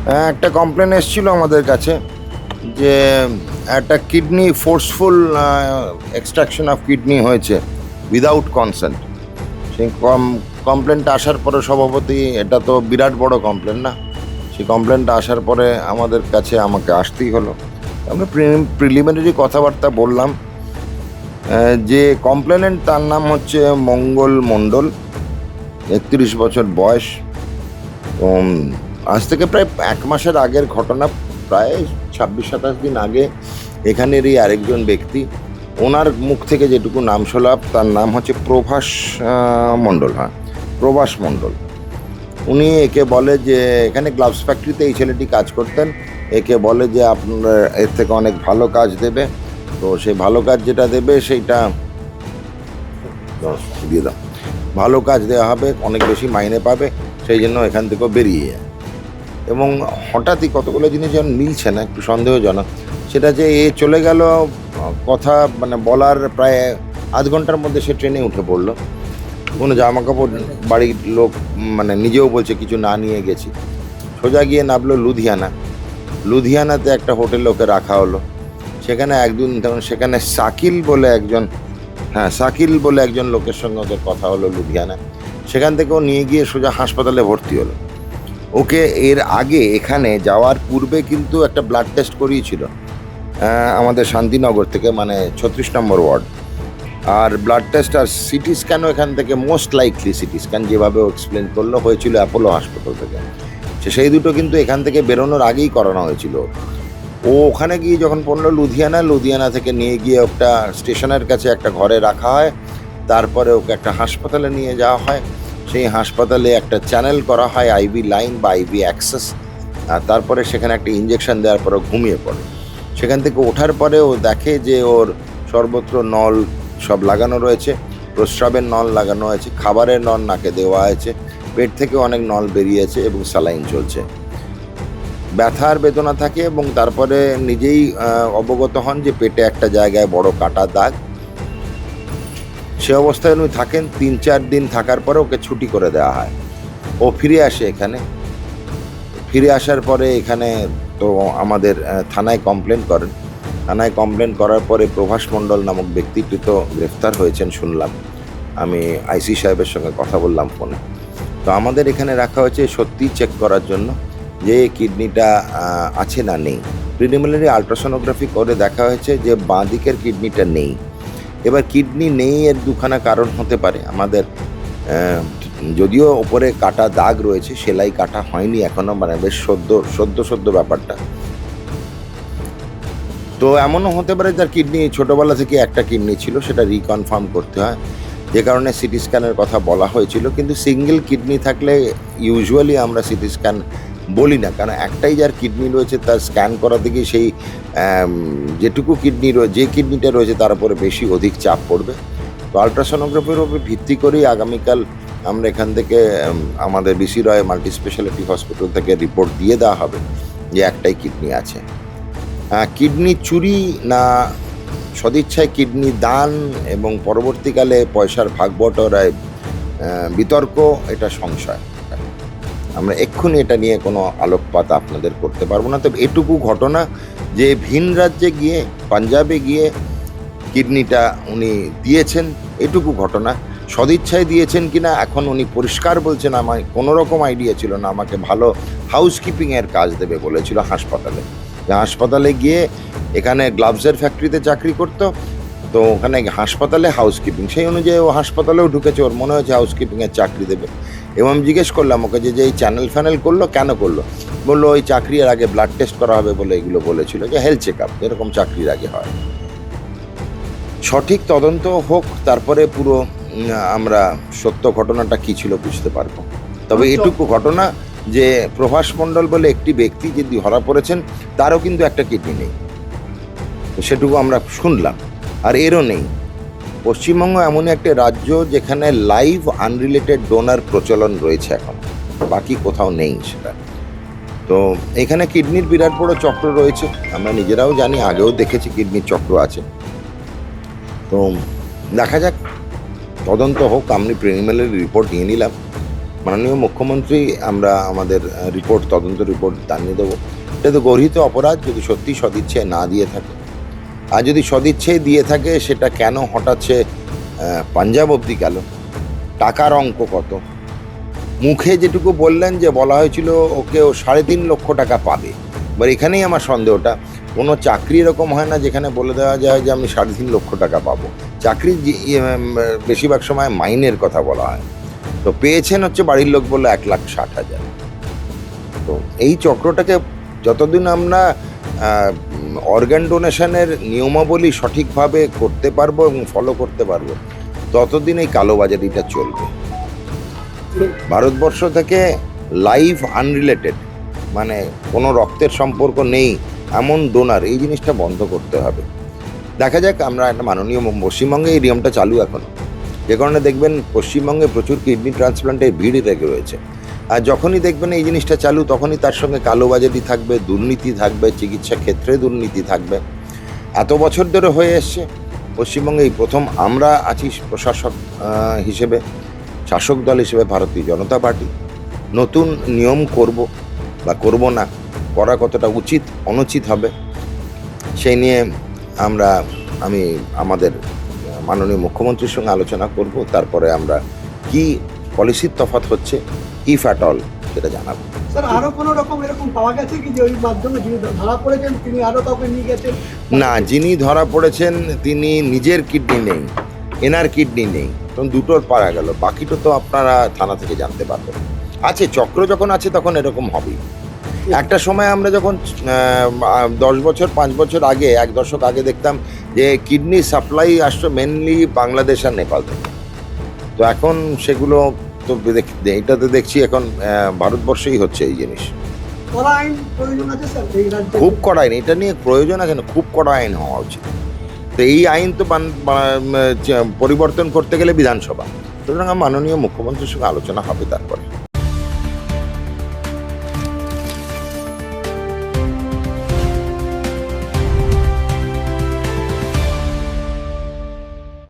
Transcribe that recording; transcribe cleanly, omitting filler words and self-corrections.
একটা কমপ্লেন এসেছিল আমাদের কাছে যে একটা kidney forceful extraction of kidney হয়েছে উইদাউট কনসেন্ট। সেই কমপ্লেনটা আসার পরে সভাপতি, এটা তো বিরাট বড় কমপ্লেন না, সেই কমপ্লেনটা আসার পরে আমাদের কাছে আমাকে আসতেই হলো। আমরা প্রিলিমিনারি কথাবার্তা বললাম। যে কমপ্লেনেন্ট তার নাম হচ্ছে মঙ্গল মণ্ডল, 31 বছর বয়স। আজ থেকে প্রায় 1 মাসের আগের ঘটনা, প্রায় 26-27 দিন আগে এখানেরই আরেকজন ব্যক্তি, ওনার মুখ থেকে যেটুকু নাম শোনাব, তার নাম হচ্ছে প্রভাস মণ্ডল। হ্যাঁ, প্রভাস মণ্ডল। উনি একে বলে যে এখানে গ্লাভস ফ্যাক্টরিতে এই ছেলেটি কাজ করতেন, একে বলে যে আপনার এর থেকে অনেক ভালো কাজ দেবে। তো সেই ভালো কাজ যেটা দেবে সেইটা দিয়ে দাও, ভালো কাজ দেওয়া হবে, অনেক বেশি মাইনে পাবে, সেই জন্য এখান থেকেও বেরিয়ে যায়। এবং হঠাৎই কতগুলো জিনিস যেন মিলছে না, একটু সন্দেহজনক। সেটা যে এ চলে গেল কথা মানে বলার প্রায় আধ ঘন্টার মধ্যে সে ট্রেনে উঠে পড়লো। কোনো জামা কাপড় বাড়ির লোক মানে নিজেও বলছে কিছু না নিয়ে গেছি। সোজা গিয়ে নামলো লুধিয়ানাতে একটা হোটেলে ওকে রাখা হলো। সেখানে একদিন তখন সেখানে শাকিল বলে একজন লোকের সঙ্গে ওদের কথা হলো লুধিয়ানা। সেখান থেকে ও নিয়ে গিয়ে সোজা হাসপাতালে ভর্তি হলো। ওকে এর আগে এখানে যাওয়ার পূর্বে কিন্তু একটা ব্লাড টেস্ট করিয়েছিল আমাদের শান্তিনগর থেকে, মানে 36 নম্বর ওয়ার্ড। আর ব্লাড টেস্ট আর সিটি স্ক্যানও এখান থেকে, মোস্ট লাইকলি সিটি স্ক্যান যেভাবে ও এক্সপ্লেন করলো, হয়েছিল অ্যাপোলো হাসপাতাল থেকে। সেই দুটো কিন্তু এখান থেকে বেরোনোর আগেই করানো হয়েছিল। ও ওখানে গিয়ে যখন পড়লো লুধিয়ানা থেকে নিয়ে গিয়ে একটা স্টেশনের কাছে একটা ঘরে রাখা হয়। তারপরে ওকে একটা হাসপাতালে নিয়ে যাওয়া হয়। সেই হাসপাতালে একটা চ্যানেল করা হয়, আইভি লাইন বা আইভি অ্যাক্সেস। আর তারপরে সেখানে একটা ইঞ্জেকশন দেওয়ার পরে ঘুমিয়ে পড়ে। সেখান থেকে ওঠার পরে ও দেখে যে ওর সর্বত্র নল সব লাগানো রয়েছে, প্রস্রাবের নল লাগানো হয়েছে, খাবারের নল নাকে দেওয়া হয়েছে, পেট থেকে অনেক নল বেরিয়েছে এবং স্যালাইন চলছে। ব্যথার বেদনা থাকে এবং তারপরে নিজেই অবগত হন যে পেটে একটা জায়গায় বড় কাটা দাগ। সে অবস্থায় উনি থাকেন। 3-4 দিন থাকার পরে ওকে ছুটি করে দেওয়া হয়। ও ফিরে আসে এখানে। ফিরে আসার পরে এখানে তো আমাদের থানায় কমপ্লেন করেন। থানায় কমপ্লেন করার পরে প্রভাস মণ্ডল নামক ব্যক্তিটি তো গ্রেফতার হয়েছেন শুনলাম। আমি আইসি সাহেবের সঙ্গে কথা বললাম ফোনে। তো আমাদের এখানে রাখা হয়েছে সত্যিই চেক করার জন্য যে কিডনিটা আছে না নেই। প্রিলিমিনারি আলট্রাসোনোগ্রাফি করে দেখা হয়েছে যে বাঁ দিকের কিডনিটা নেই। এবার কিডনি নেই এর দুখানা কারণ হতে পারে। আমাদের যদিও ওপরে কাটা দাগ রয়েছে, সেলাই কাটা হয়নি এখনো, মানে বেশ সদ্য ব্যাপারটা। তো এমনও হতে পারে যার কিডনি ছোটোবেলা থেকে একটা কিডনি ছিল, সেটা রিকনফার্ম করতে হয়, যে কারণে সিটি স্ক্যানের কথা বলা হয়েছিল। কিন্তু সিঙ্গেল কিডনি থাকলে ইউজুয়ালি আমরা সিটি স্ক্যান বলি না, কারণ একটাই যার কিডনি রয়েছে তার স্ক্যান করা থেকে সেই যেটুকু কিডনি যে কিডনিটা রয়েছে তার উপরে অধিক চাপ পড়বে। তো আলট্রাসোনোগ্রাফির উপর ভিত্তি করেই আগামীকাল আমরা এখান থেকে আমাদের বিসি রয় মাল্টি স্পেশালিটি হসপিটাল থেকে রিপোর্ট দিয়ে দেওয়া হবে যে একটাই কিডনি আছে। কিডনি চুরি না সদিচ্ছায় কিডনি দান এবং পরবর্তীকালে পয়সার ভাগ বটরায় বিতর্ক, এটা সংশয়। আমরা এক্ষুনি এটা নিয়ে কোনো আলোকপাত আপনাদের করতে পারবো না। তবে এটুকু ঘটনা যে ভিন রাজ্যে গিয়ে, পাঞ্জাবে গিয়ে কিডনিটা উনি দিয়েছেন, এটুকু ঘটনা। সদিচ্ছায় দিয়েছেন কিনা এখন উনি পরিষ্কার বলছেন, আমার কোনো রকম আইডিয়া ছিল না, আমাকে ভালো হাউসকিপিংয়ের কাজ দেবে বলেছিল হাসপাতালে। হাসপাতালে গিয়ে এখানে গ্লাভসের ফ্যাক্টরিতে চাকরি করতো, তো ওখানে হাসপাতালে হাউসকিপিং, সেই অনুযায়ী ও হাসপাতালেও ঢুকেছে, ওর মনে হয়েছে হাউসকিপিংয়ের চাকরি দেবে। এবং আমি জিজ্ঞেস করলাম ওকে যে এই চ্যানেল ফ্যানেল করলো কেন করলো? বললো ওই চাকরির আগে ব্লাড টেস্ট করা হবে বলে এগুলো বলেছিল, যে হেলথ চেক আপ এরকম চাকরির আগে হয়। সঠিক তদন্ত হোক, তারপরে পুরো আমরা সত্য ঘটনাটা কী ছিল বুঝতে পারবো। তবে এটুকু ঘটনা যে প্রভাস মণ্ডল বলে একটি ব্যক্তি যদি ধরা পড়েছেন, তারও কিন্তু একটা কিডনি নেই, সেটুকু আমরা শুনলাম। আর এরও নেই। পশ্চিমবঙ্গ এমন একটা রাজ্য যেখানে লাইভ আনরিলেটেড ডোনার প্রচলন রয়েছে এখন, বাকি কোথাও নেই সেটা। তো এখানে কিডনির বিরাট বড় চক্র রয়েছে, আমরা নিজেরাও জানি, আগেও দেখেছি কিডনির চক্র আছে। তো দেখা যাক, তদন্ত হোক। আমি প্রিলিমিনারি রিপোর্ট নিয়ে নিলাম, মাননীয় মুখ্যমন্ত্রী আমরা আমাদের রিপোর্ট, তদন্ত রিপোর্ট জানিয়ে দেবো। এটা তো গর্হিত অপরাধ যদি সত্যি সদিচ্ছে না দিয়ে থাকে। আর যদি সদিচ্ছে দিয়ে থাকে সেটা কেন হঠাৎ সে পাঞ্জাব অবধি গেল, টাকার অঙ্ক কত, মুখে যেটুকু বললেন যে বলা হয়েছিল ওকে ও 3.5 লক্ষ টাকা পাবে। এবার এখানেই আমার সন্দেহটা, কোনো চাকরি এরকম হয় না যেখানে বলে দেওয়া যায় যে আমি 3.5 লক্ষ টাকা পাবো। চাকরি বেশিরভাগ সময় মাইনের কথা বলা হয়। তো পেয়েছেন হচ্ছে বাড়ির লোক বললো 1,60,000। তো এই চক্রটাকে যতদিন আমরা অর্গান ডোনেশনের নিয়মাবলী সঠিকভাবে করতে পারবো এবং ফলো করতে পারবো, ততদিন এই কালোবাজারিটা চলবে। ভারতবর্ষ থেকে লাইফ আনরিলেটেড, মানে কোনো রক্তের সম্পর্ক নেই এমন ডোনার, এই জিনিসটা বন্ধ করতে হবে। দেখা যাক, আমরা একটা মাননীয় পশ্চিমবঙ্গে এই নিয়মটা চালু এখনো, যে কারণে দেখবেন পশ্চিমবঙ্গে প্রচুর কিডনি ট্রান্সপ্লান্টের ভিড় লেগে রয়েছে। আর যখনই দেখবেন এই জিনিসটা চালু, তখনই তার সঙ্গে কালোবাজারি থাকবে, দুর্নীতি থাকবে, চিকিৎসা ক্ষেত্রে দুর্নীতি থাকবে। এত বছর ধরে হয়ে এসছে। পশ্চিমবঙ্গে এই প্রথম আমরা আছি প্রশাসক হিসেবে, শাসক দল হিসেবে ভারতীয় জনতা পার্টি। নতুন নিয়ম করব বা করব না, করা কতটা উচিত অনুচিত হবে সেই নিয়ে আমি আমাদের মাননীয় মুখ্যমন্ত্রীর সঙ্গে আলোচনা করব। তারপরে আমরা কি পলিসির তফাৎ হচ্ছে, ইফ অ্যাট অল, সেটা জানাবো। স্যার, আরো কোনো রকম এরকম পাওয়া গেছে কি যে ওই মাধ্যমে যিনি ধরা পড়েছেন তিনি আরো কাউকে নিয়ে গেছেন? না, যিনি ধরা পড়েছেন তিনি নিজের কিডনি নেই, এনার কিডনি নেই, তখন দুটোর পারা গেল, বাকিটা তো আপনারা থানা থেকে জানতে পারবেন। আছে, চক্র যখন আছে তখন এরকম হবেই। একটা সময় আমরা যখন 10 বছর 5 বছর আগে, 1 দশক আগে দেখতাম যে কিডনি সাপ্লাই আসতো মেনলি বাংলাদেশ আর নেপাল থেকে। তো এখন সেগুলো তো এটাতে দেখছি এখন ভারতবর্ষেই হচ্ছে এই জিনিস। কড়া আইন প্রয়োজন আছে স্যার এই রাজ্যে? খুব কড়া আইন, এটা নিয়ে প্রয়োজন আছে না, খুব কড়া আইন হওয়া উচিত। তো এই আইন তো পরিবর্তন করতে গেলে বিধানসভা, সুতরাং মাননীয় মুখ্যমন্ত্রীর সঙ্গে আলোচনা হবে তারপরে।